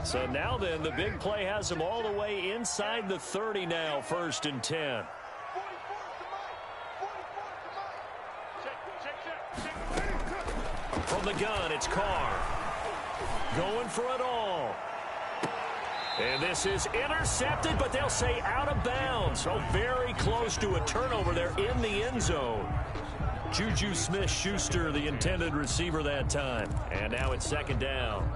So now then, the big play has them all the way inside the 30 now, 1st and 10. From the gun, it's Carr. Going for it all. And this is intercepted, but they'll say out of bounds. So very close to a turnover there in the end zone. Juju Smith-Schuster, the intended receiver that time. And now it's 2nd down.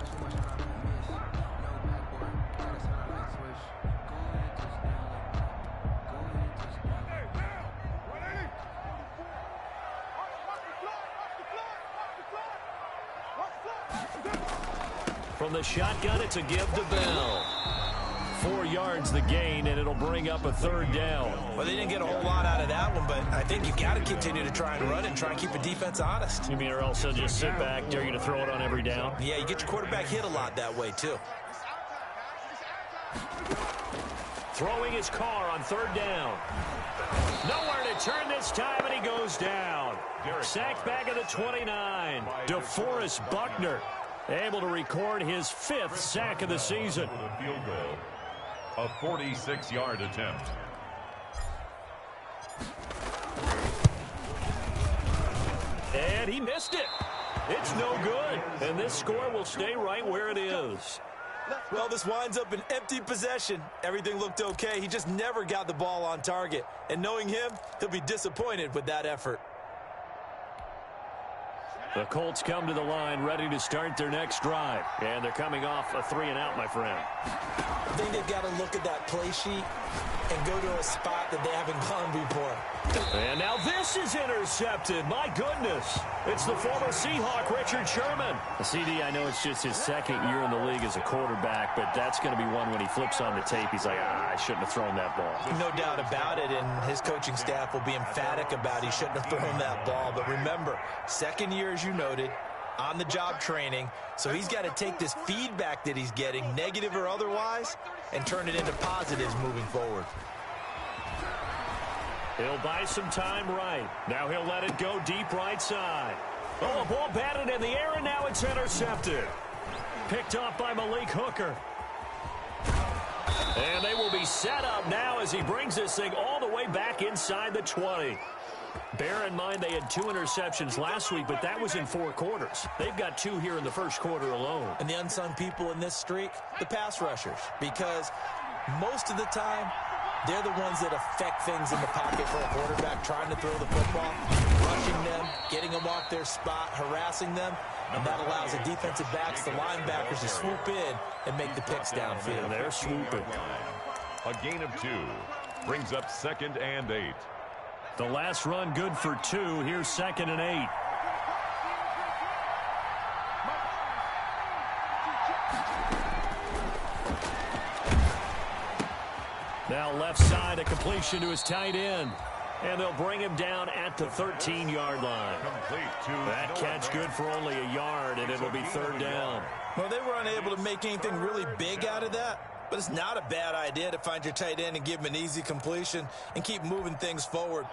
From the shotgun, it's a give to Bell. 4 yards the gain, and it'll bring up a 3rd down. Well, they didn't get a whole lot out of that one, but I think you've got to continue to try and run and try and keep the defense honest. You mean or else they'll just sit back, dare you to throw it on every down? Yeah, you get your quarterback hit a lot that way, too. Throwing his Carr on 3rd down. Nowhere to turn this time, and he goes down. Sacked back at the 29. DeForest Buckner able to record his 5th sack of the season. Field goal. A 46-yard attempt. And he missed it. It's no good. And this score will stay right where it is. Well, this winds up an empty possession. Everything looked okay. He just never got the ball on target. And knowing him, he'll be disappointed with that effort. The Colts come to the line ready to start their next drive. And they're coming off a 3-and-out, my friend. I think they've got to look at that play sheet and go to a spot that they haven't gone before. And now this is intercepted. My goodness. It's the former Seahawk, Richard Sherman. The CD, I know it's just his 2nd year in the league as a quarterback, but that's going to be one when he flips on the tape. He's like, I shouldn't have thrown that ball. No doubt about it, and his coaching staff will be emphatic about he shouldn't have thrown that ball. But remember, 2nd year, as you noted, on-the-job training, so he's got to take this feedback that he's getting, negative or otherwise, and turn it into positives moving forward. He'll buy some time right. Now he'll let it go deep right side. Oh, a ball batted in the air, and now it's intercepted. Picked off by Malik Hooker. And they will be set up now as he brings this thing all the way back inside the 20. Bear in mind they had 2 interceptions last week, but that was in 4 quarters. They've got 2 here in the 1st quarter alone. And the unsung people in this streak, the pass rushers, because most of the time, they're the ones that affect things in the pocket for a quarterback, trying to throw the football, rushing them, getting them off their spot, harassing them, and that allows the defensive backs, the linebackers, to swoop in and make the picks downfield. And they're swooping. A gain of 2 brings up 2nd and 8. The last run good for 2. Here's 2nd and 8. Now left side, a completion to his tight end. And they'll bring him down at the 13-yard line. That catch good for only a yard, and it'll be 3rd down. Well, they were unable to make anything really big out of that, but it's not a bad idea to find your tight end and give him an easy completion and keep moving things forward.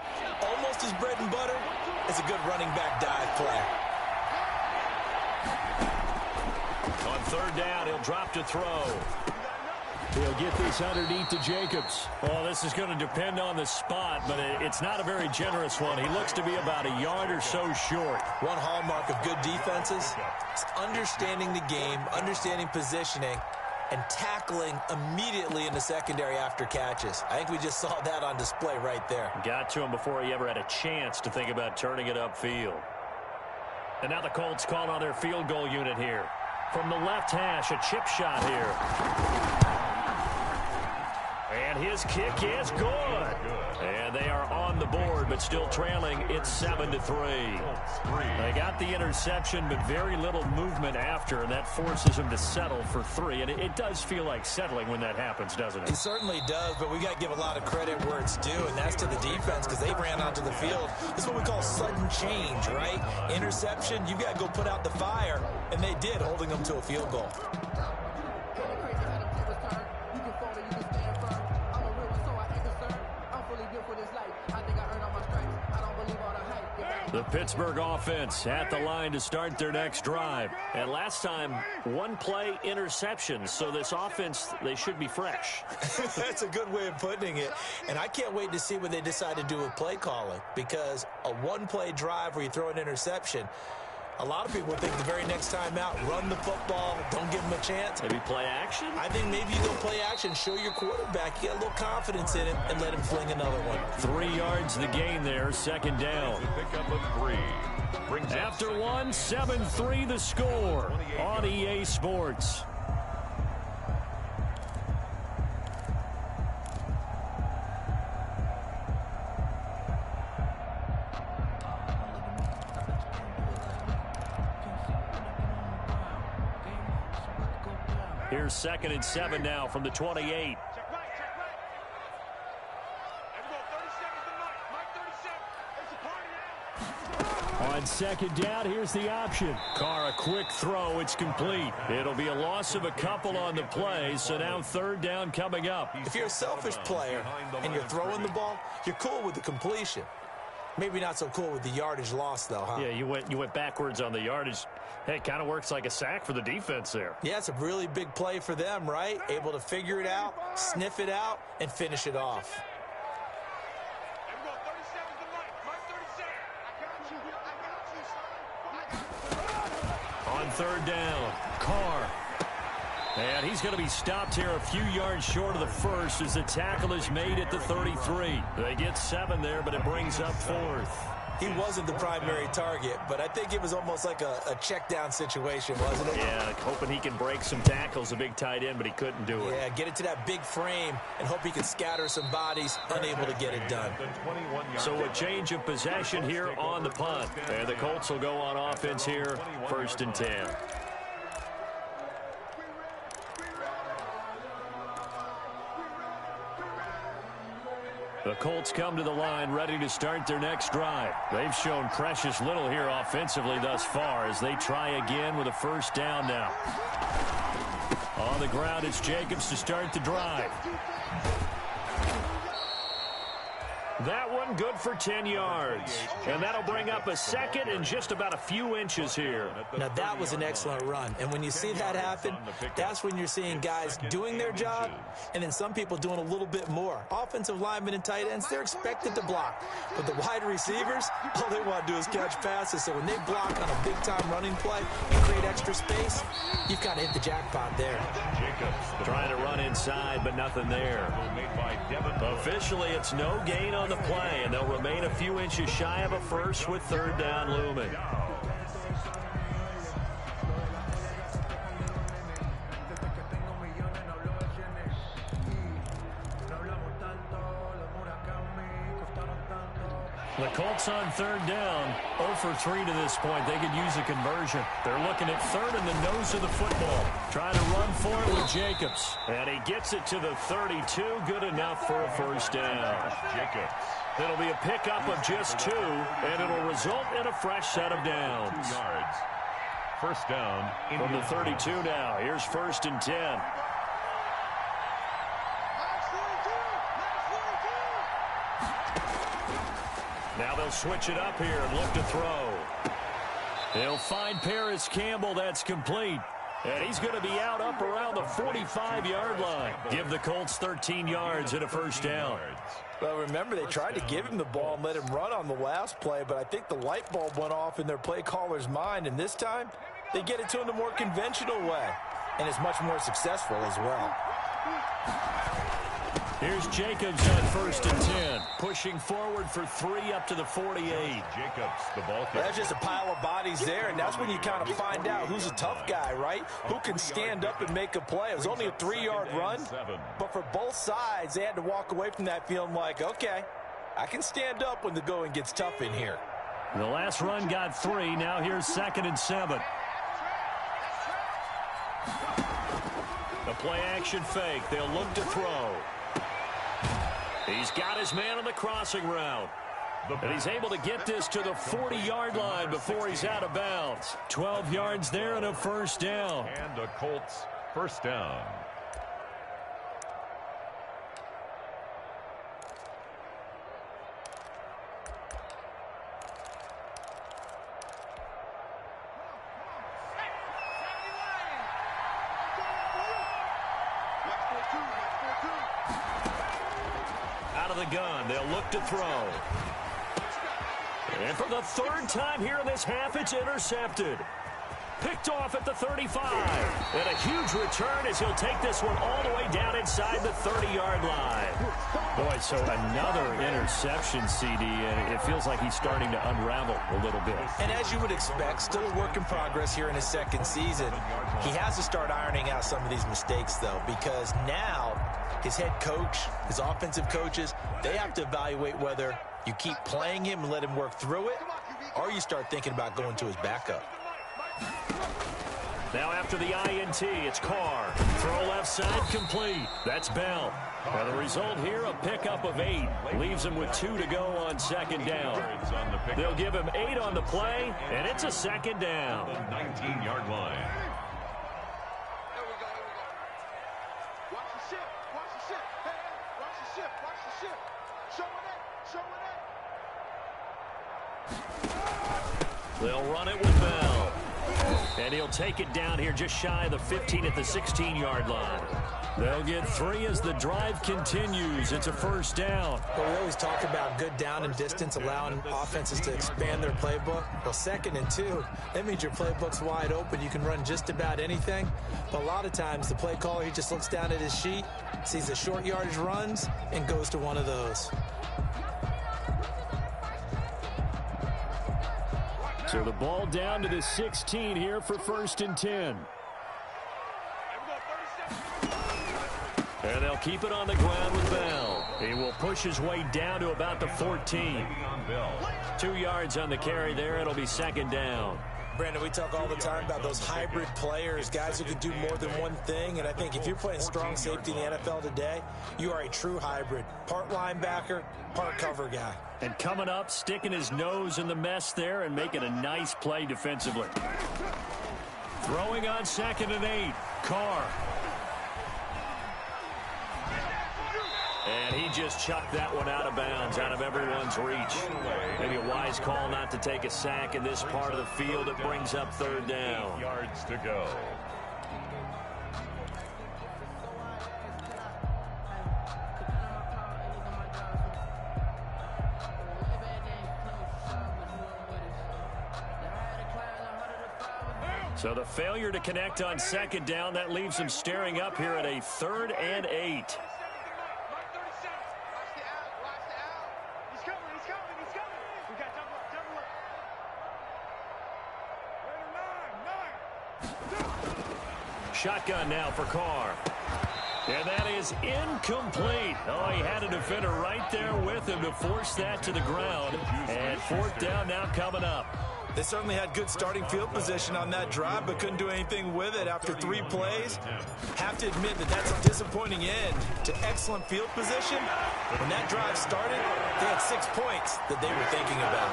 Almost as bread and butter as a good running back dive play. On 3rd down, he'll drop to throw. He'll get this underneath to Jacobs. Well, this is going to depend on the spot, but it's not a very generous one. He looks to be about a yard or so short. One hallmark of good defenses is understanding the game, understanding positioning, and tackling immediately in the secondary after catches. I think we just saw that on display right there. Got to him before he ever had a chance to think about turning it upfield. And now the Colts call on their field goal unit here. From the left hash, a chip shot here. And his kick is good. And they are on the board, but still trailing. It's 7-3. They got the interception, but very little movement after, and that forces them to settle for 3. And it does feel like settling when that happens, doesn't it? It certainly does, but we got to give a lot of credit where it's due, and that's to the defense because they ran onto the field. This is what we call sudden change, right? Interception, you got to go put out the fire, and they did, holding them to a field goal. The Pittsburgh offense at the line to start their next drive. And last time, one-play interception. So this offense, they should be fresh. That's a good way of putting it. And I can't wait to see what they decide to do with play calling. Because a one-play drive where you throw an interception, a lot of people think the very next time out, run the football, don't give them a chance. Maybe play action? I think maybe you go play action, show your quarterback, you got a little confidence in him, and let him fling another one. 3 yards the gain there, second down. Pick up of 3. Brings After one, 7-3 the score on EA Sports. Here's 2nd and 7 now from the 28. On 2nd down, here's the option. Carr, a quick throw. It's complete. It'll be a loss of a couple on the play, so now 3rd down coming up. If you're a selfish player and you're throwing the ball, you're cool with the completion. Maybe not so cool with the yardage loss, though, huh? Yeah, you went backwards on the yardage. Hey, it kind of works like a sack for the defense there. Yeah, it's a really big play for them, right? Able to figure it out, sniff it out, and finish it off. On 3rd down, Carr. And he's going to be stopped here a few yards short of the first as the tackle is made at the 33. They get 7 there, but it brings up 4th. He wasn't the primary target, but I think it was almost like a check down situation, wasn't it? Yeah, hoping he can break some tackles, a big tight end, but he couldn't do it. Yeah, get it to that big frame and hope he can scatter some bodies, unable to get it done. So a change of possession here on the punt. And the Colts will go on offense here, 1st and 10. The Colts come to the line ready to start their next drive. They've shown precious little here offensively thus far as they try again with a 1st down now. On the ground, it's Jacobs to start the drive. That one good for 10 yards. And that'll bring up a 2nd and just about a few inches here. Now, that was an excellent run. And when you see that happen, that's when you're seeing guys doing their job and then some people doing a little bit more. Offensive linemen and tight ends, they're expected to block. But the wide receivers, all they want to do is catch passes. So when they block on a big-time running play and create extra space, you've got to hit the jackpot there. Trying to run inside, but nothing there. Officially, it's no gain on the play, and they'll remain a few inches shy of a first with 3rd down looming. The Colts on 3rd down, 0 for 3 to this point. They could use a conversion. They're looking at 3rd in the nose of the football. Trying to run for it with Jacobs. And he gets it to the 32. Good enough for a 1st down. Jacobs. It'll be a pickup of just 2, and it'll result in a fresh set of downs. 2 yards. 1st down. From the 32 now. Here's 1st and 10. Now they'll switch it up here and look to throw. They'll find Paris Campbell. That's complete. And he's going to be out up around the 45-yard line. Give the Colts 13 yards and a 1st down. Well, remember, they tried to give him the ball and let him run on the last play, but I think the light bulb went off in their play caller's mind, and this time they get it to him the more conventional way, and it's much more successful as well. Here's Jacobs on 1st and 10. Pushing forward for 3 up to the 48. Jacobs, the ball carrier. That's just a pile of bodies there, and that's when you kind of find out who's a tough guy, right? Who can stand up and make a play. It was only a 3-yard run, but for both sides, they had to walk away from that feeling like, okay, I can stand up when the going gets tough in here. The last run got 3. Now here's 2nd and 7. The play action fake. They'll look to throw. He's got his man on the crossing route. And he's able to get this to the 40-yard line before he's out of bounds. 12 yards there and a 1st down. And a Colts 1st down. the gun. They'll look to throw. And for the third time here in this half, it's intercepted. Picked off at the 35. And a huge return as he'll take this one all the way down inside the 30-yard line. Boy, so another interception, CD, and it feels like he's starting to unravel a little bit. And as you would expect, still a work in progress here in his second season. He has to start ironing out some of these mistakes, though, because now his head coach, his offensive coaches, they have to evaluate whether you keep playing him and let him work through it, or you start thinking about going to his backup. Now after the INT, it's Carr. Throw left side complete. That's Bell. And the result here, a pickup of 8. Leaves him with 2 to go on second down. They'll give him 8 on the play, and it's a second down. 19-yard line. Watch the ship. Watch the ship. Watch the ship. Watch the ship. Showing it. They'll run it with Bell. And he'll take it down here just shy of the 15 at the 16-yard line. They'll get 3 as the drive continues. It's a first down. Well, we always talk about good down and distance, allowing offenses to expand their playbook. Well, 2nd and 2, that means your playbook's wide open. You can run just about anything. But a lot of times, the play caller, he just looks down at his sheet, sees the short yardage runs, and goes to one of those. So the ball down to the 16 here for 1st and 10. And they'll keep it on the ground with Bell. He will push his way down to about the 14. 2 yards on the carry there. It'll be second down. Brandon, we talk all the time about those hybrid players, guys who can do more than one thing, and I think if you're playing strong safety in the NFL today, you are a true hybrid. Part linebacker, part cover guy. And coming up, sticking his nose in the mess there and making a nice play defensively. Throwing on 2nd and 8, Carr. And he just chucked that one out of bounds, out of everyone's reach. Maybe a wise call not to take a sack in this part of the field. It brings up 3rd down. 8 yards to go. So the failure to connect on 2nd down, that leaves him staring up here at a 3rd and 8. Shotgun now for Carr. And that is incomplete. Oh, he had a defender right there with him to force that to the ground. And 4th down now coming up. They certainly had good starting field position on that drive, but couldn't do anything with it after 3 plays. Have to admit that that's a disappointing end to excellent field position. When that drive started, they had 6 points that they were thinking about.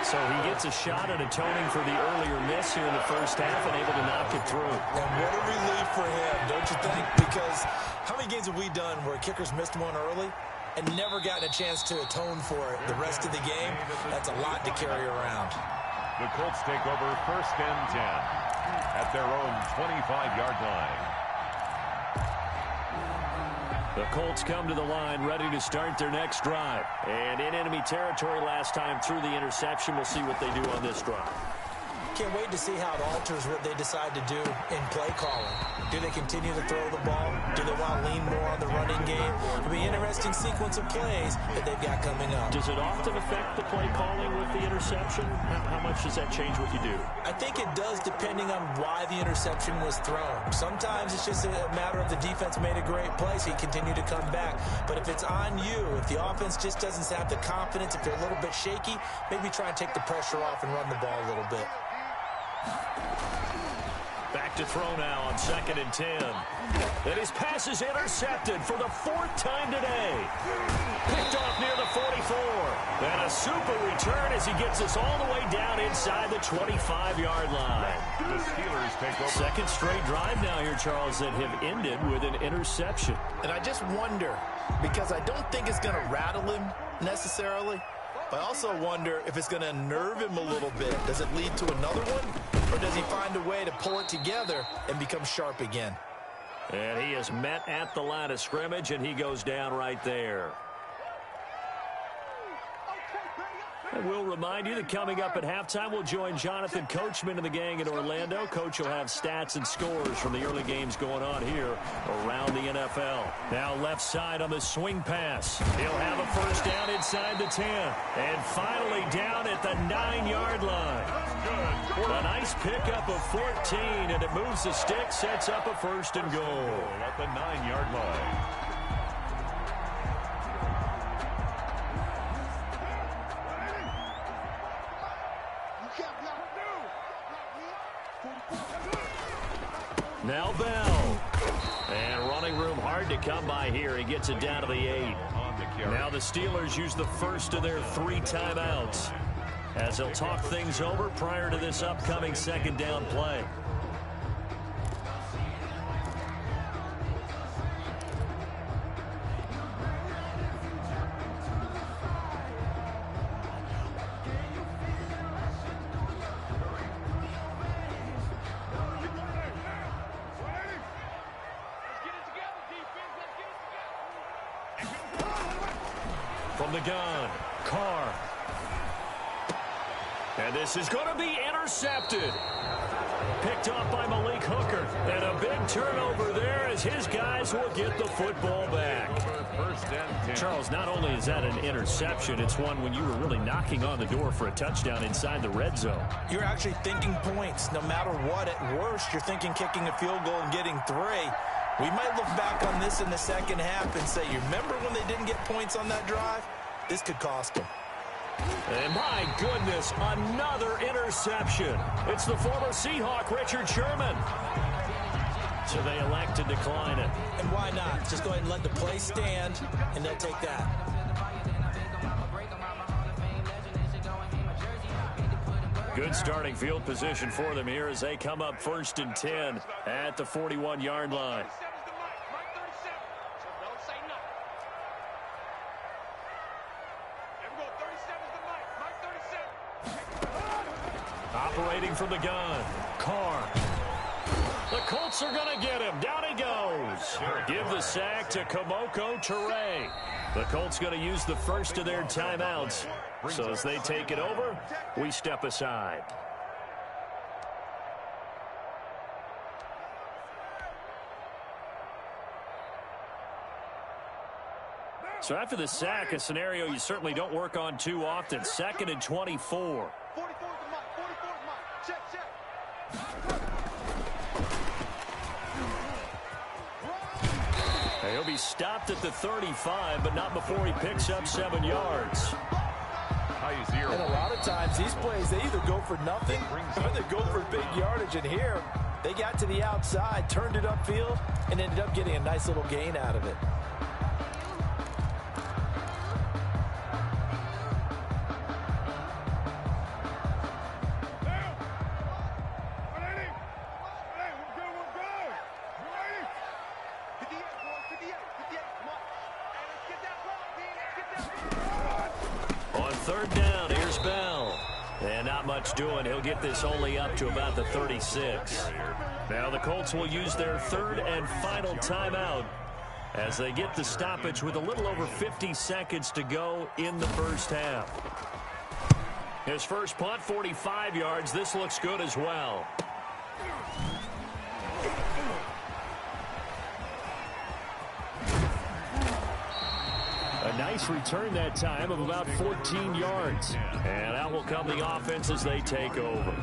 So he gets a shot at atoning for the earlier miss here in the first half and able to knock it through. And what a relief for him, don't you think? Because how many games have we done where kickers missed one early and never gotten a chance to atone for it the rest of the game? That's a lot to carry around. The Colts take over 1st and 10 at their own 25-yard line. The Colts come to the line ready to start their next drive. And in enemy territory last time through the interception. We'll see what they do on this drive. Can't wait to see how it alters what they decide to do in play calling. Do they continue to throw the ball? Do they want to lean more on the running game? It'll be an interesting sequence of plays that they've got coming up. Does it often affect the play calling with the interception? How much does that change what you do? I think it does depending on why the interception was thrown. Sometimes it's just a matter of the defense made a great play, so you continue to come back. But if it's on you, if the offense just doesn't have the confidence, if they're a little bit shaky, maybe try and take the pressure off and run the ball a little bit. Back to throw now on 2nd and 10. And his pass is intercepted for the 4th time today. Picked off near the 44. And a super return as he gets us all the way down inside the 25-yard line. The Steelers take over. 2nd straight drive now here, Charles, that have ended with an interception. And I just wonder, because I don't think it's going to rattle him necessarily, but I also wonder if it's going to unnerve him a little bit. Does it lead to another one? Or does he find a way to pull it together and become sharp again? And he is met at the line of scrimmage, and he goes down right there. And we'll remind you that coming up at halftime, we'll join Jonathan Coachman and the gang in Orlando. Coach will have stats and scores from the early games going on here around the NFL. Now left side on the swing pass. He'll have a first down inside the 10. And finally down at the 9-yard line. A nice pickup of 14, and it moves the stick, sets up a first and goal. At the 9-yard line. Now Bell. And running room hard to come by here. He gets it down to the 8. Now the Steelers use the first of their 3 timeouts as they'll talk things over prior to this upcoming second down play. From the gun, Carr. And this is going to be intercepted. Picked off by Malik Hooker. And a big turnover there as his guys will get the football back. First and 10. Charles, not only is that an interception, it's one when you were really knocking on the door for a touchdown inside the red zone. You're actually thinking points. No matter what, at worst, you're thinking kicking a field goal and getting 3. We might look back on this in the second half and say, you remember when they didn't get points on that drive? This could cost them. And my goodness, another interception. It's the former Seahawk, Richard Sherman. So they elect to decline it. And why not? Just go ahead and let the play stand, and they'll take that. Good starting field position for them here as they come up first and 10 at the 41-yard line. Operating from the gun, Carr. The Colts are going to get him. Down he goes. Give the sack to Kemoko Turay. The Colts going to use the first of their timeouts. So as they take it over, we step aside. So after the sack, a scenario you certainly don't work on too often. 2nd and 24. He'll be stopped at the 35, but not before he picks up 7 yards. And a lot of times, these plays, they either go for nothing or they go for big yardage. And here, they got to the outside, turned it upfield, and ended up getting a nice little gain out of it. Doing. He'll get this only up to about the 36. Now the Colts will use their 3rd and final timeout as they get the stoppage with a little over 50 seconds to go in the first half. His first punt, 45 yards. This looks good as well. A nice return that time of about 14 yards. And out will come the offense as they take over.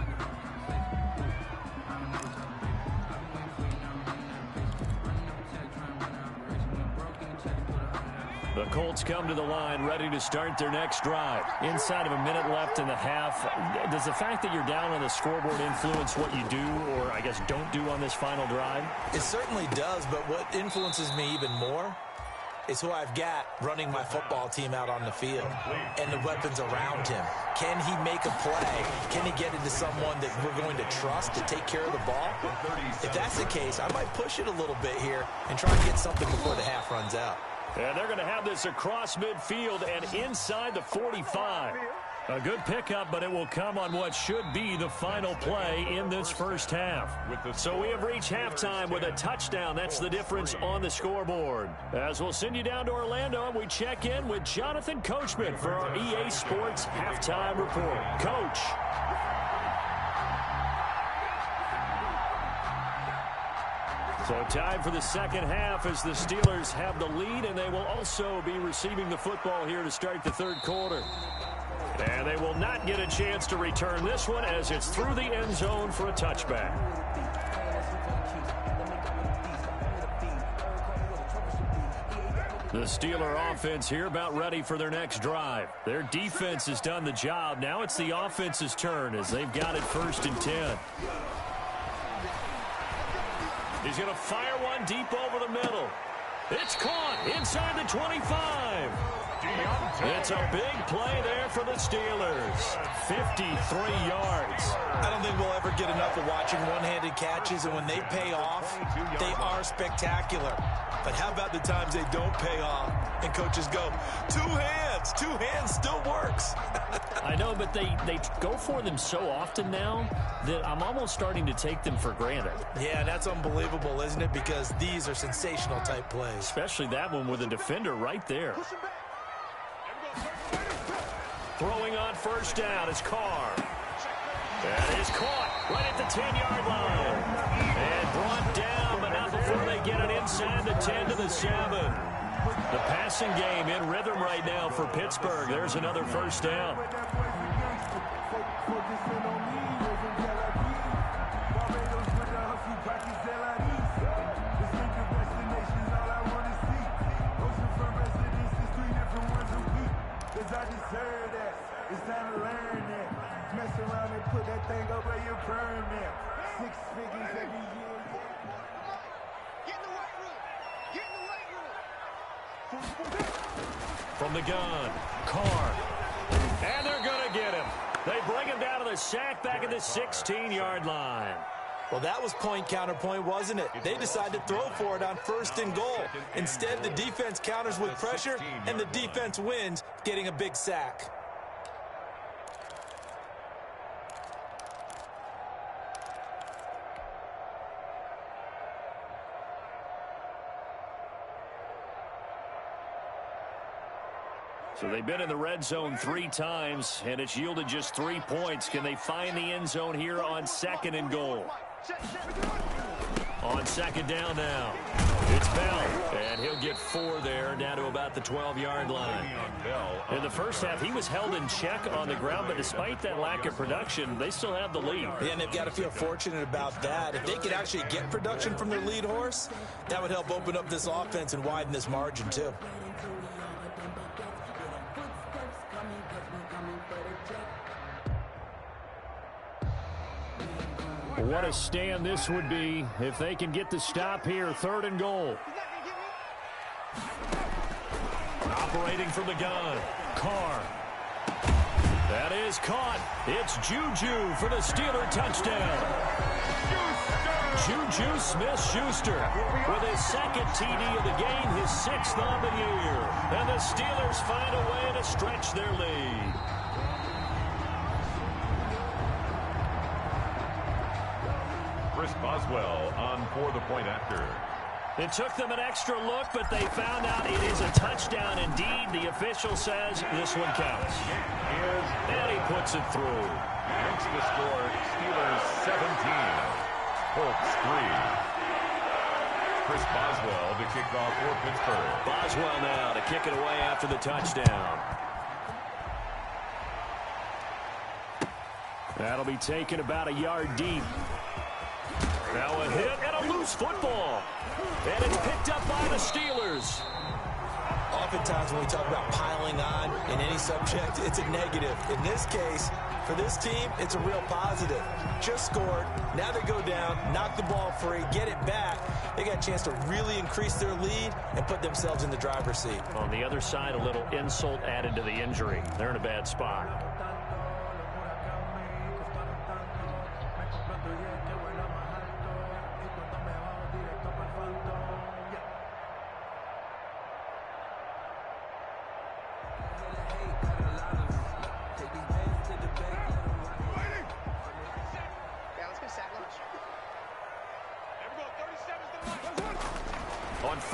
The Colts come to the line ready to start their next drive. Inside of a minute left in the half, does the fact that you're down on the scoreboard influence what you do or, I guess, don't do on this final drive? It certainly does, but what influences me even more is who I've got running my football team out on the field and the weapons around him. Can he make a play? Can he get into someone that we're going to trust to take care of the ball? If that's the case, I might push it a little bit here and try and get something before the half runs out. And they're going to have this across midfield and inside the 45. A good pickup, but it will come on what should be the final play in this first half. So we have reached halftime with a touchdown. That's the difference on the scoreboard. As we'll send you down to Orlando, and we check in with Jonathan Coachman for our EA Sports Halftime Report. Coach. So time for the second half as the Steelers have the lead, and they will also be receiving the football here to start the third quarter. And they will not get a chance to return this one as it's through the end zone for a touchback. The Steeler offense here about ready for their next drive. Their defense has done the job. Now it's the offense's turn as they've got it 1st and 10. He's going to fire one deep over the middle. It's caught inside the 25. It's a big play there for the Steelers. 53 yards. I don't think we'll ever get enough of watching one-handed catches, and when they pay off, they are spectacular. But how about the times they don't pay off and coaches go, two hands still works. I know, but they go for them so often now that I'm almost starting to take them for granted. Yeah, that's unbelievable, isn't it? Because these are sensational type plays. Especially that one with a defender right there. Throwing on 1st down is Carr. That is caught right at the 10-yard line. And brought down, but not before they get it inside the 10 to the 7. The passing game in rhythm right now for Pittsburgh. There's another 1st down. It's time to learn that. Mess around and put that thing up where you burn that. 6 figures every year. Get in the weight room. Get in the weight room. From the gun, Carr. And they're going to get him. They bring him down to the sack back at the 16-yard line. Well, that was point counterpoint, wasn't it? They decided to throw for it on 1st and goal. Instead, the defense counters with pressure, and the defense wins, getting a big sack. So they've been in the red zone 3 times, and it's yielded just 3 points. Can they find the end zone here on 2nd and goal? On 2nd down now, it's Bell, and he'll get 4 there, down to about the 12-yard line. In the first half, he was held in check on the ground, but despite that lack of production, they still have the lead. Yeah, and they've got to feel fortunate about that. If they could actually get production from their lead horse, that would help open up this offense and widen this margin, too. What a stand this would be if they can get the stop here. 3rd and goal. Operating from the gun, Carr. That is caught. It's Juju for the Steeler touchdown. Juju Smith-Schuster with his 2nd TD of the game, his 6th on the year. And the Steelers find a way to stretch their lead. Chris Boswell on for the point after. It took them an extra look, but they found out it is a touchdown indeed. The official says this one counts. And he puts it through. Makes the score Steelers 17, Colts 3. Chris Boswell to kick off for Pittsburgh. Boswell now to kick it away after the touchdown. That'll be taken about a yard deep. Now a hit and a loose football. And it's picked up by the Steelers. Oftentimes when we talk about piling on in any subject, it's a negative. In this case, for this team, it's a real positive. Just scored. Now they go down, knock the ball free, get it back. They got a chance to really increase their lead and put themselves in the driver's seat. On the other side, a little insult added to the injury. They're in a bad spot.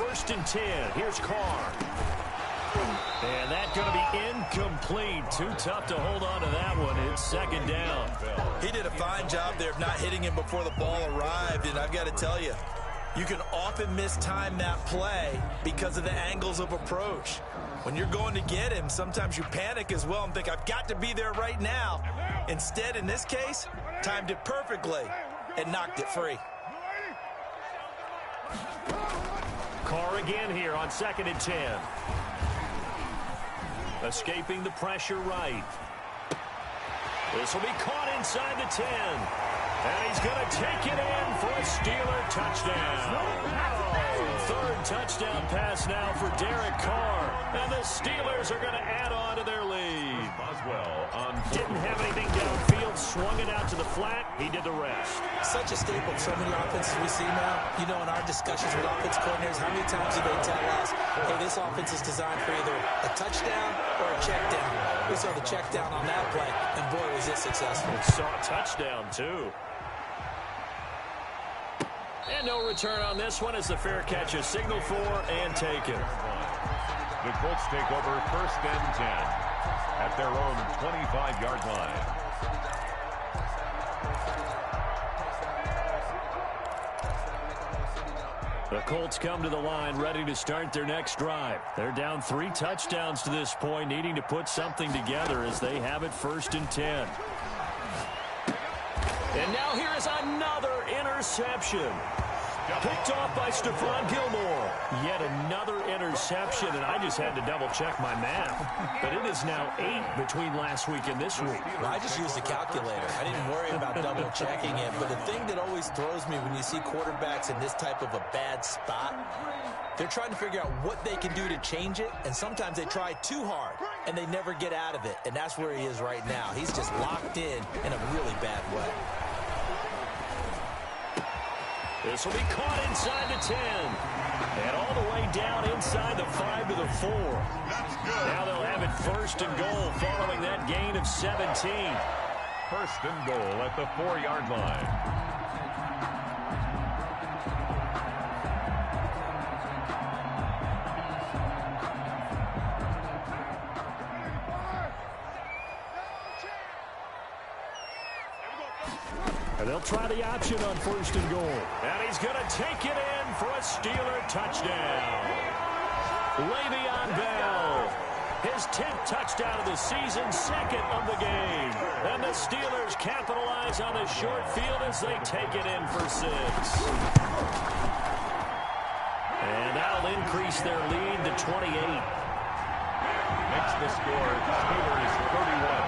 first and 10. Here's Carr. And that's going to be incomplete. Too tough to hold on to that one. It's second down. He did a fine job there of not hitting him before the ball arrived, and I've got to tell you, you can often mistime that play because of the angles of approach. When you're going to get him, sometimes you panic as well and think, I've got to be there right now. Instead, in this case, timed it perfectly and knocked it free. Carr again here on second and 10. Escaping the pressure right. This will be caught inside the 10. And he's going to take it in for a Steeler touchdown. Third touchdown pass now for Derek Carr. And the Steelers are going to add on to their lead. Boswell on Didn't have anything downfield, swung it out to the flat. He did the rest. Such a staple of so many offenses we see now. You know, in our discussions with offense coordinators, how many times do they tell us, hey, this offense is designed for either a touchdown or a check down. We saw the check down on that play, and boy, was it successful. Saw a touchdown, too. And no return on this one as the fair catch is signaled for and taken. The Colts take over first and 10 at their own 25-yard line. The Colts come to the line ready to start their next drive. They're down 3 touchdowns to this point, needing to put something together as they have it first and 10. And now here is another interception. Picked off by Stephon Gilmore. Yet another interception, and I just had to double-check my math. But it is now 8 between last week and this week. Well, I just used a calculator. I didn't worry about double-checking it. But the thing that always throws me when you see quarterbacks in this type of a bad spot, they're trying to figure out what they can do to change it, and sometimes they try too hard, and they never get out of it. And that's where he is right now. He's just locked in a really bad way. This will be caught inside the 10. And all the way down inside the 5 to the 4. Now they'll have it first and goal following that gain of 17. First and goal at the 4-yard line. And they'll try the option on first and goal. And he's going to take it in for a Steeler touchdown. Le'Veon Bell, his 10th touchdown of the season, 2nd of the game. And the Steelers capitalize on the short field as they take it in for 6. And that'll increase their lead to 28. Makes the score Steelers 31,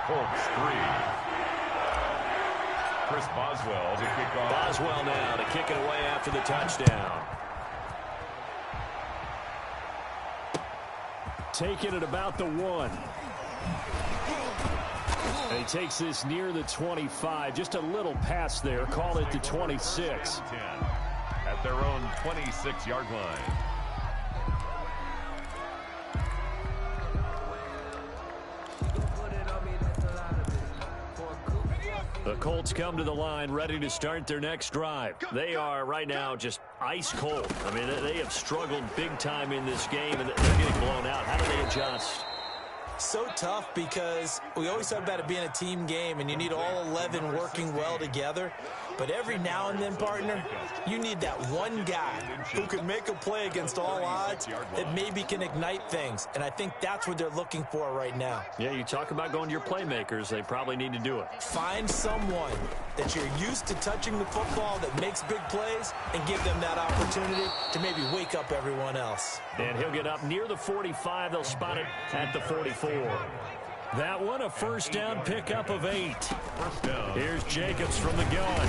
Colts 3. Chris Boswell to kick off. Boswell now to kick it away after the touchdown. Take it at about the 1. And he takes this near the 25. Just a little pass there. Call it the 26. 10 at their own 26-yard line. The Colts come to the line ready to start their next drive. They are right now just ice cold. I mean, they have struggled big time in this game, and they're getting blown out. How do they adjust? So tough because we always talk about it being a team game, and you need all 11 working well together. But every now and then, partner, you need that one guy who can make a play against all odds that maybe can ignite things. And I think that's what they're looking for right now. Yeah, you talk about going to your playmakers. They probably need to do it. Find someone that you're used to touching the football that makes big plays and give them that opportunity to maybe wake up everyone else. And he'll get up near the 45. They'll spot it at the 44. That one, a first down pickup of 8. First down. Here's Jacobs from the gun.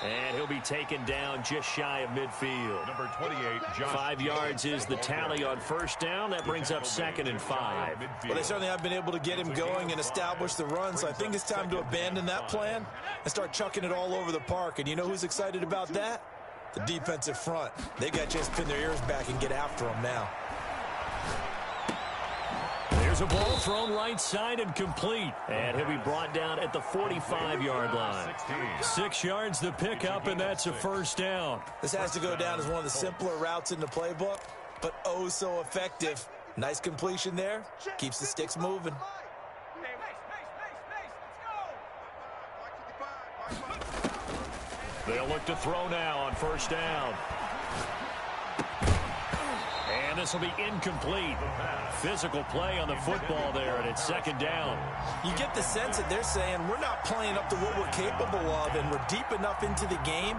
And he'll be taken down just shy of midfield. Number 28, Josh. 5 yards is the tally on first down. That brings up 2nd and 5. Well, they certainly have been able to get him going and establish the run, so I think it's time to abandon that plan and start chucking it all over the park. And you know who's excited about that? The defensive front. They got to just pin their ears back and get after him now. There's There's a ball thrown right side and complete. And he'll be brought down at the 45-yard line. 6 yards to pick up, and that's a first down. This has to go down as one of the simpler routes in the playbook, but oh so effective. Nice completion there. Keeps the sticks moving. They'll look to throw now on first down. And this will be incomplete. Physical play on the football there, and it's second down. You get the sense that they're saying we're not playing up to what we're capable of, and we're deep enough into the game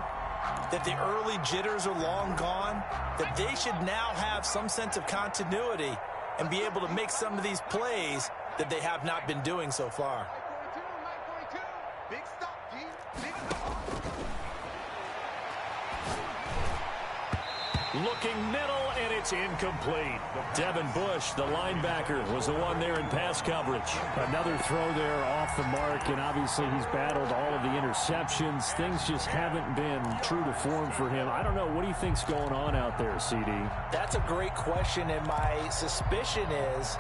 that the early jitters are long gone, that they should now have some sense of continuity and be able to make some of these plays that they have not been doing so far. Big stop, G. Big stop. Looking middle, and it's incomplete. Devin Bush, the linebacker, was the one there in pass coverage. Another throw there off the mark, and obviously he's battled all of the interceptions. Things just haven't been true to form for him. I don't know. What do you think's going on out there, CD? That's a great question, and my suspicion is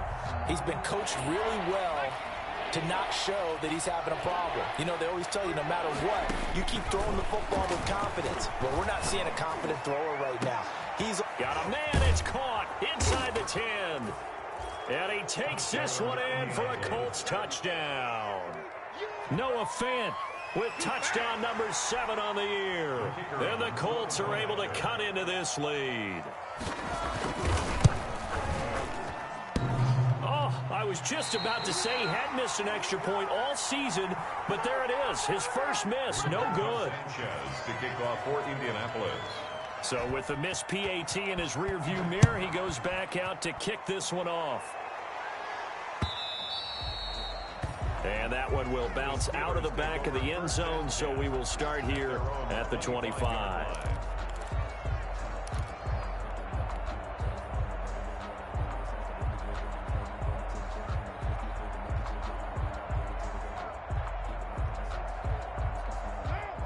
he's been coached really well to not show that he's having a problem. You know, they always tell you no matter what, you keep throwing the football with confidence. Well, we're not seeing a confident thrower right now. He's got a man. It's caught inside the 10. And he takes this one in for a Colts touchdown. Noah Fant with touchdown number 7 on the year. And the Colts are able to cut into this lead. I was just about to say he had missed an extra point all season, but there it is. His first miss, no good. Sanchez to kick off for Indianapolis. So with the missed PAT in his rearview mirror, he goes back out to kick this one off. And that one will bounce out of the back of the end zone, so we will start here at the 25.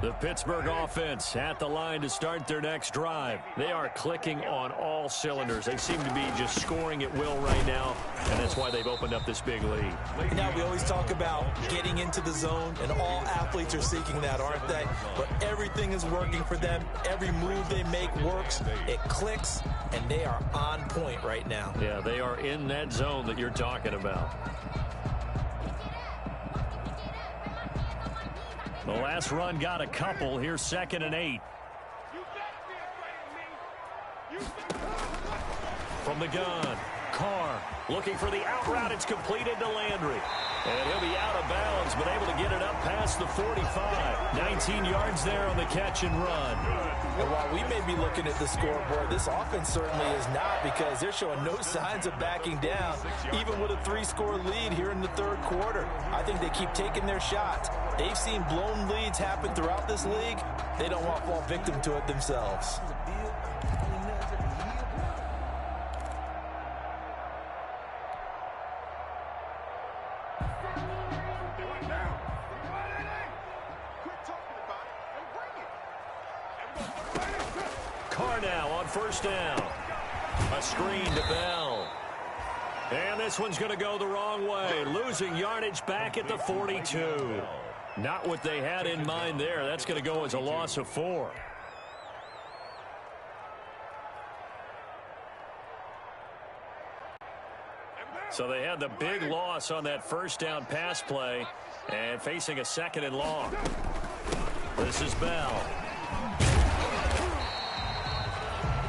The Pittsburgh offense at the line to start their next drive. They are clicking on all cylinders. They seem to be just scoring at will right now, and that's why they've opened up this big lead. Now, we always talk about getting into the zone, and all athletes are seeking that, aren't they? But everything is working for them. Every move they make works. It clicks, and they are on point right now. Yeah, they are in that zone that you're talking about. The last run got a couple. Here's 2nd and 8. From the gun, Carr looking for the out route. It's completed to Landry. And he'll be out of bounds, but able to get it up past the 45. 19 yards there on the catch and run. And while we may be looking at the scoreboard, this offense certainly is not, because they're showing no signs of backing down, even with a 3-score lead here in the third quarter. I think they keep taking their shots. They've seen blown leads happen throughout this league. They don't want to fall victim to it themselves. Carr now on first down. A screen to Bell. And this one's going to go the wrong way. Losing yardage back at the 42. Not what they had in mind there. That's going to go as a loss of 4. So they had the big loss on that first down pass play, and facing a 2nd and long. This is Bell.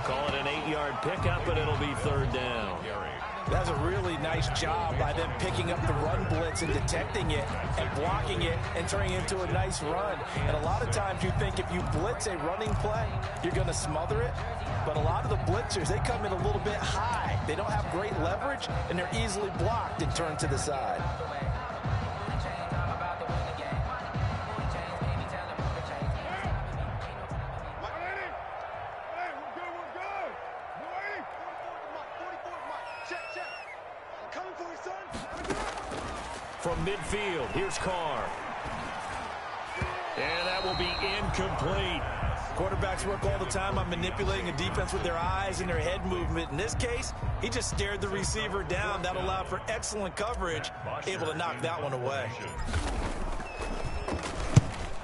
Call it an 8-yard pickup, and it'll be 3rd down. That's a really nice job by them picking up the run blitz and detecting it and blocking it and turning it into a nice run. And a lot of times you think if you blitz a running play, you're going to smother it. But a lot of the blitzers, they come in a little bit high. They don't have great leverage, and they're easily blocked and turned to the side. From midfield, here's Carr. And that will be incomplete. Quarterbacks work all the time on manipulating a defense with their eyes and their head movement. In this case, he just stared the receiver down. That allowed for excellent coverage, able to knock that one away.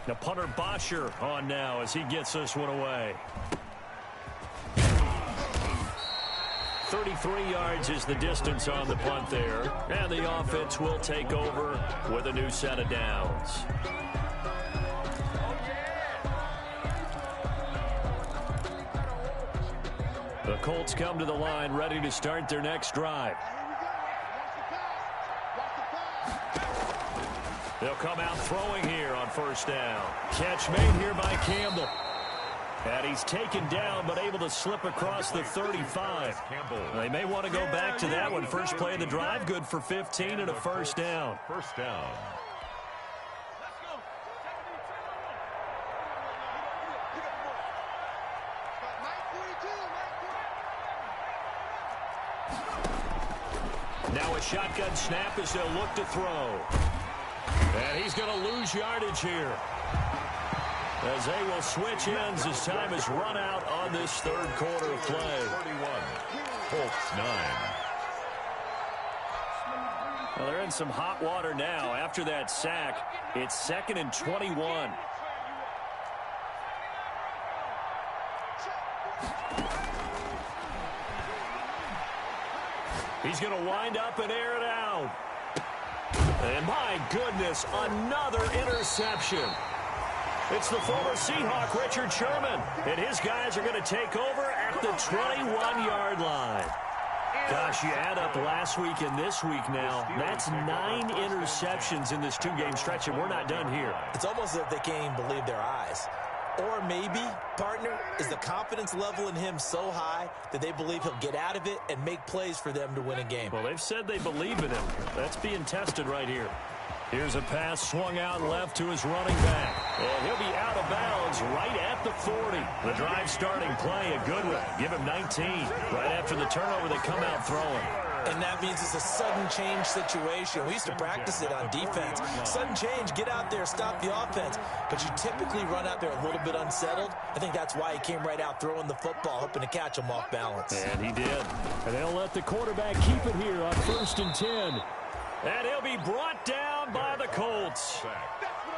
Now punter Bosher on now as he gets this one away. 33 yards is the distance on the punt there. And the offense will take over with a new set of downs. The Colts come to the line ready to start their next drive. They'll come out throwing here on first down. Catch made here by Campbell. And he's taken down but able to slip across the 35. They may want to go back to that one. First play of the drive, good for 15 and a first down. First down. Now a shotgun snap as they'll look to throw. And he's going to lose yardage here, as they will switch ends as time is run out on this third quarter of play. 31. Colts 9. Well, they're in some hot water now. After that sack, it's 2nd and 21. He's going to wind up and air it out. And my goodness, another interception. It's the former Seahawk, Richard Sherman. And his guys are going to take over at the 21-yard line. Gosh, you add up last week and this week now. That's 9 interceptions in this two-game stretch, and we're not done here. It's almost as if they can't even believe their eyes. Or maybe, partner, is the confidence level in him so high that they believe he'll get out of it and make plays for them to win a game. Well, they've said they believe in him. That's being tested right here. Here's a pass swung out left to his running back. And he'll be out of bounds right at the 40. The drive starting play, a good one. Give him 19. Right after the turnover, they come out throwing. And that means it's a sudden change situation. We used to practice it on defense. Sudden change, get out there, stop the offense. But you typically run out there a little bit unsettled. I think that's why he came right out throwing the football, hoping to catch him off balance. And he did. And they'll let the quarterback keep it here on 1st and 10. And he'll be brought down by the Colts.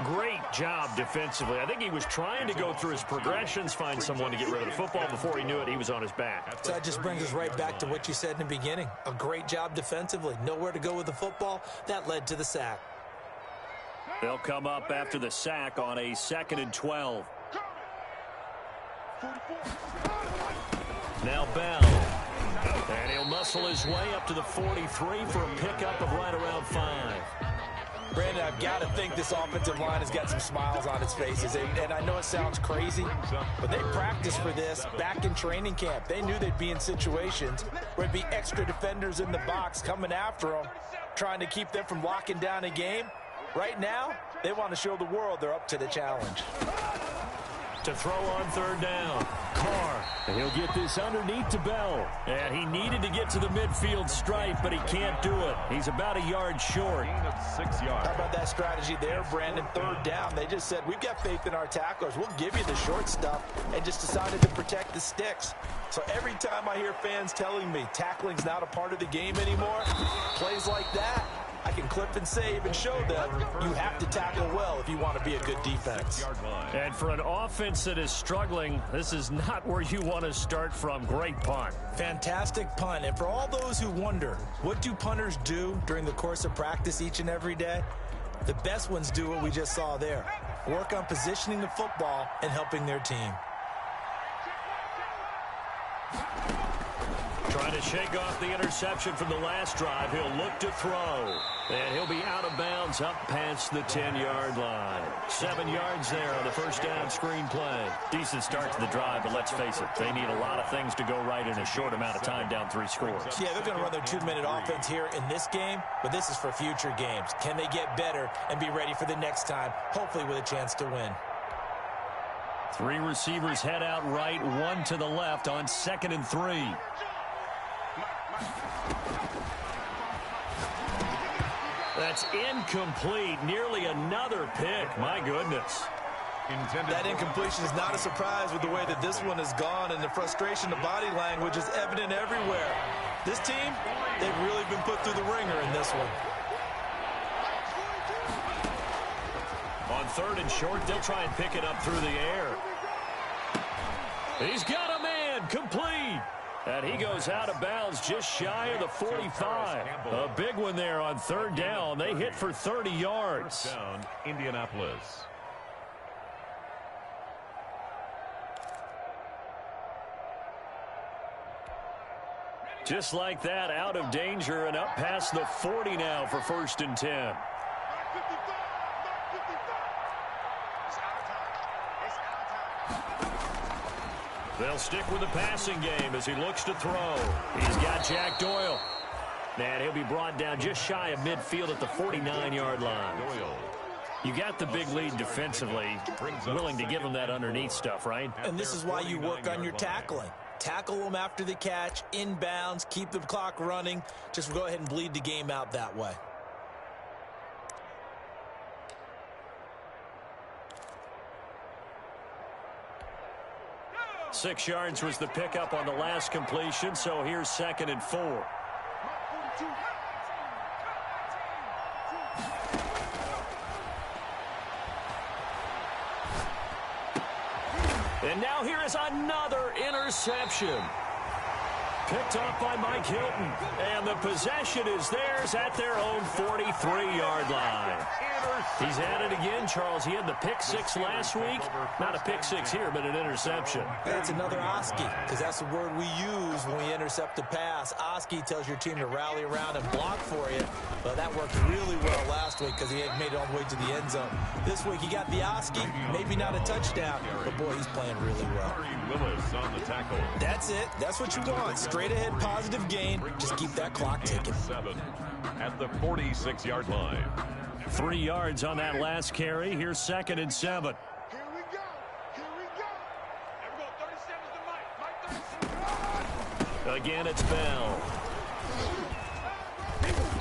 Great job defensively. I think he was trying to go through his progressions, find someone to get rid of the football. Before he knew it, he was on his back. So that just brings us right back to what you said in the beginning. A great job defensively. Nowhere to go with the football. That led to the sack. They'll come up after the sack on a 2nd and 12. Now Bell. And he'll muscle his way up to the 43 for a pickup of right around 5. Brandon, I've got to think this offensive line has got some smiles on its faces. And I know it sounds crazy, but they practiced for this back in training camp. They knew they'd be in situations where there'd be extra defenders in the box coming after them, trying to keep them from locking down a game. Right now, they want to show the world they're up to the challenge. To throw on 3rd down. Carr. And he'll get this underneath to Bell. And he needed to get to the midfield stripe, but he can't do it. He's about a yard short. 6 yards. How about that strategy there, Brandon? 3rd down. They just said, we've got faith in our tacklers. We'll give you the short stuff, and just decided to protect the sticks. So every time I hear fans telling me tackling's not a part of the game anymore, plays like that, I can clip and save and show them you have to tackle well if you want to be a good defense. And for an offense that is struggling, this is not where you want to start from. Great punt. Fantastic punt. And for all those who wonder, what do punters do during the course of practice each and every day? The best ones do what we just saw there. Work on positioning the football and helping their team. Trying to shake off the interception from the last drive. He'll look to throw. And he'll be out of bounds up past the 10-yard line. 7 yards there on the first down screen play. Decent start to the drive, but let's face it, they need a lot of things to go right in a short amount of time down 3 scores. Yeah, they're going to run their 2-minute offense here in this game, but this is for future games. Can they get better and be ready for the next time, hopefully with a chance to win? 3 receivers head out right, 1 to the left on 2nd and 3. That's incomplete. Nearly another pick. My goodness. That incompletion is not a surprise with the way that this one has gone, and the frustration, the body language is evident everywhere. This team, they've really been put through the ringer in this one. On 3rd and short, they'll try and pick it up through the air. He's got a man, complete. And he goes out of bounds just shy of the 45. A big one there on 3rd down. They hit for 30 yards. Down, Indianapolis. Just like that, out of danger and up past the 40 now for 1st and 10. They'll stick with the passing game as he looks to throw. He's got Jack Doyle. And he'll be brought down just shy of midfield at the 49-yard line. Doyle. You got the big lead defensively, willing to give him that underneath stuff, right? And this is why you work on your tackling. Tackle them after the catch, inbounds, keep the clock running. Just go ahead and bleed the game out that way. Six yards was the pickup on the last completion, so here's 2nd and 4. And now here is another interception. Picked off by Mike Hilton. And the possession is theirs at their own 43-yard line. He's at it again, Charles. He had the pick 6 last week. Not a pick 6 here, but an interception. It's another Oski, because that's the word we use when we intercept a pass. Oski tells your team to rally around and block for you. But that worked really well last week because he had made it all the way to the end zone. This week he got the Oski, maybe not a touchdown, but boy, he's playing really well. Willis on the tackle. That's it. That's what you want. Straight ahead, positive gain. Just keep that clock ticking. 7 at the 46-yard line. 3 yards on that last carry. Here's 2nd and 7. Here we go. Here we go. There we go. 37's the Mike. Mike 37. Again, it's Bell.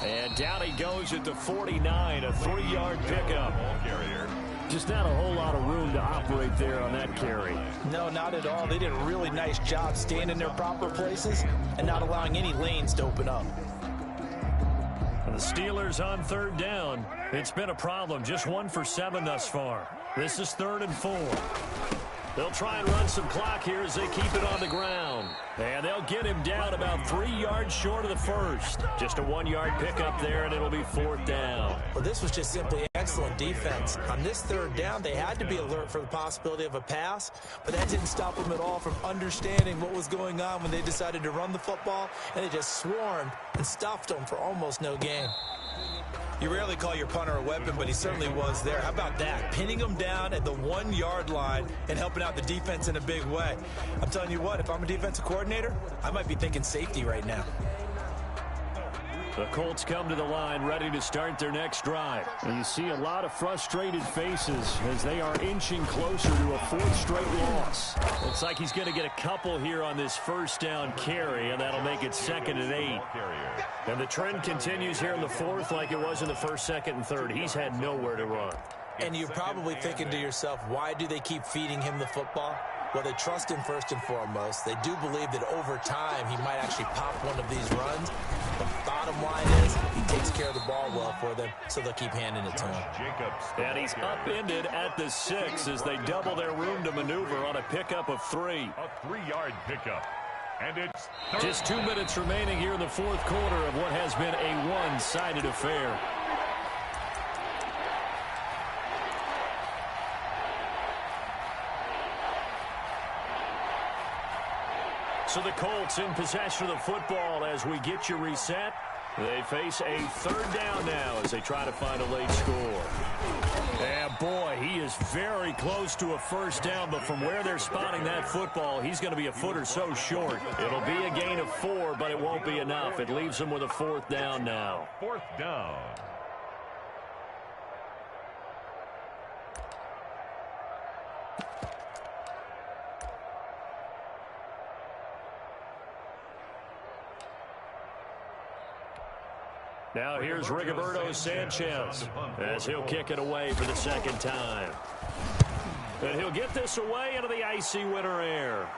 And down he goes at the 49, a 3-yard pickup. Ball carrier. Just not a whole lot of room to operate there on that carry. No, not at all. They did a really nice job staying in their proper places and not allowing any lanes to open up. The Steelers on 3rd down. It's been a problem. Just 1 for 7 thus far. This is 3rd and 4. They'll try and run some clock here as they keep it on the ground. And they'll get him down about 3 yards short of the first. Just a 1-yard pickup there, and it'll be 4th down. Well, this was just simply excellent defense. On this 3rd down, they had to be alert for the possibility of a pass, but that didn't stop them at all from understanding what was going on when they decided to run the football, and they just swarmed and stuffed them for almost no gain. You rarely call your punter a weapon, but he certainly was there. How about that? Pinning him down at the 1-yard line and helping out the defense in a big way. I'm telling you what, if I'm a defensive coordinator, I might be thinking safety right now. The Colts come to the line ready to start their next drive. And you see a lot of frustrated faces as they are inching closer to a 4th straight loss. Looks like he's going to get a couple here on this 1st down carry, and that'll make it 2nd and 8. And the trend continues here in the 4th like it was in the 1st, 2nd, and 3rd. He's had nowhere to run. And you're probably thinking to yourself, why do they keep feeding him the football? Well, they trust him first and foremost. They do believe that over time he might actually pop one of these runs. The bottom line is he takes care of the ball well for them, so they'll keep handing it to him. And he's upended at the 6 as they double their room to maneuver on a pickup of 3. A 3-yard pickup. And it's just 2 minutes remaining here in the 4th quarter of what has been a one-sided affair. So the Colts in possession of the football as we get you reset. They face a 3rd down now as they try to find a late score. And boy, he is very close to a 1st down, but from where they're spotting that football, he's going to be a foot or so short. It'll be a gain of 4, but it won't be enough. It leaves them with a 4th down now. 4th down. Now here's Rigoberto Sanchez as he'll kick it away for the 2nd time. And he'll get this away into the icy winter air.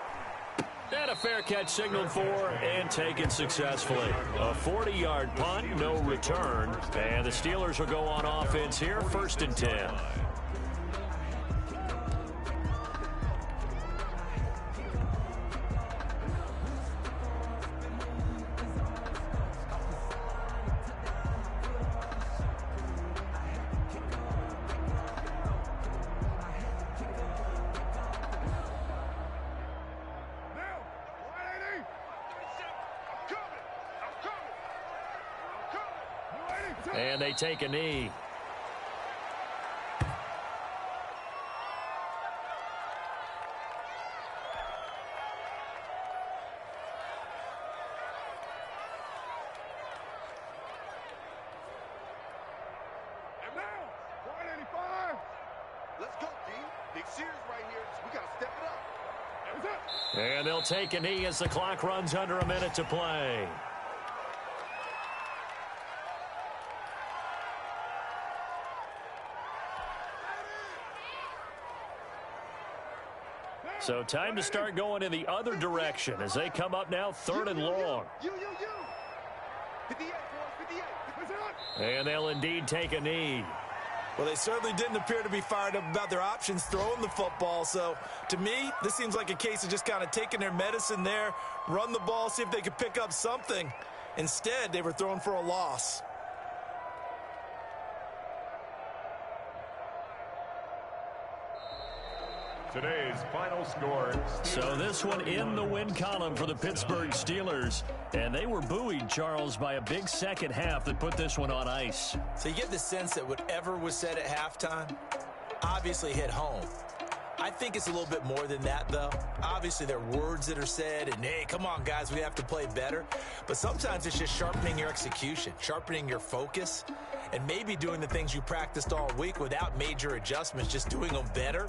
And a fair catch signaled for and taken successfully. A 40-yard punt, no return. And the Steelers will go on offense here, 1st and 10. And they take a knee. And now, 185. Let's go, D. Big series right here. We got to step it up. And they'll take a knee as the clock runs under a minute to play. So time to start going in the other direction as they come up now 3rd and long. 58, boys, 58. And they'll indeed take a knee. Well, they certainly didn't appear to be fired up about their options throwing the football. So, to me, this seems like a case of just kind of taking their medicine there, run the ball, see if they could pick up something. Instead, they were throwing for a loss. Today's final score. So this one in the win column for the Pittsburgh Steelers. And they were buoyed, Charles, by a big second half that put this one on ice. So you get the sense that whatever was said at halftime obviously hit home. I think it's a little bit more than that, though. Obviously, there are words that are said, and, hey, come on, guys, we have to play better. But sometimes it's just sharpening your execution, sharpening your focus, and maybe doing the things you practiced all week without major adjustments, just doing them better,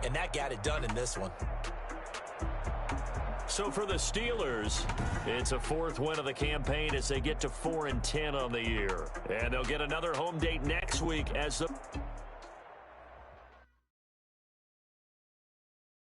and that got it done in this one. So for the Steelers, it's a 4th win of the campaign as they get to 4-10 on the year. And they'll get another home date next week as the